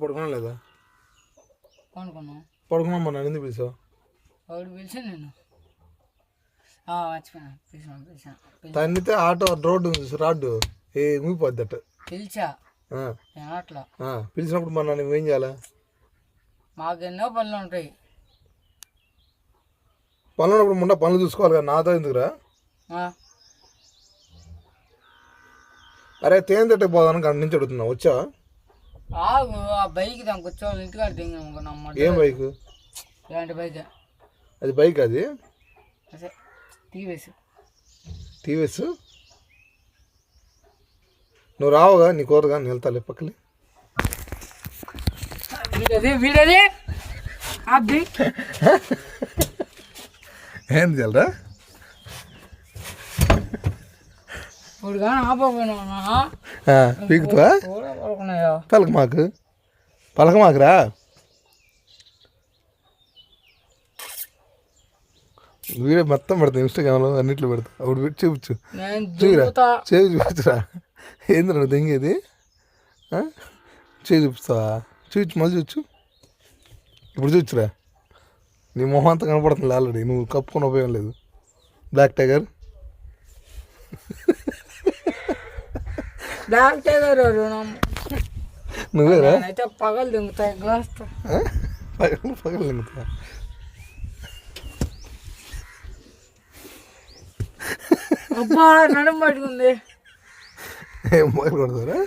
పడుకున్నా లేదా? పడుకున్నాం. నన్ను ఎందుకు పిలిచావు? పిలిచాను నేను. తన్నితే ఆటో రోడ్డు రాడ్డు ఊగిపోద్ది అట్ట. పిలిచా అట్లా పిలిచినప్పుడు మన నువ్వేం చేయాలా? మాకు ఎన్నో పనులు ఉంటాయి. పనులు ఉన్నప్పుడు ముందు పనులు చూసుకోవాలి కదా, నాతో ఎందుకురా? అరే తేనె తట్టే పోదాను గంట నుంచి అడుగుతున్నా, వచ్చా? ఆగు, ఆ బైక్ దానికి వచ్చేవాళ్ళు ఇంటికాడ దిగినాం. ఏం బైక్? ఇలాంటి బైక్. అది బైక్? అది అదే టీవీఎస్. టీవీఎస్? నువ్వు రావుగా, నీ కోరగా నేను వెళ్తాలే పక్కలే. వీడది ఏం తెలరా? ఇప్పుడు కానీ ఆపోయినా పీకుతావా? పలక మాకురా. వీడియో మొత్తం పెడతా, ఇన్స్టాగ్రామ్లో అన్నిట్లో పెడతా. అప్పుడు పెట్టి చూపించు. చూపించురా. ఏంది నువ్వు దెంగేది? చూపిస్తావా? చూపించు, మళ్ళీ చూచు. ఇప్పుడు చూచురా. నీ మొహం అంతా కనపడుతుంది ఆల్రెడీ, నువ్వు కప్పుకొని ఉపయోగం లేదు. Black tiger. నువ్వేరా? అయితే పగలు దింగుతాయి గ్లాస్. పగలు దింగుతా. అబ్బా నడుము పట్టుకుంది. ఏం పగలు కొడతారా?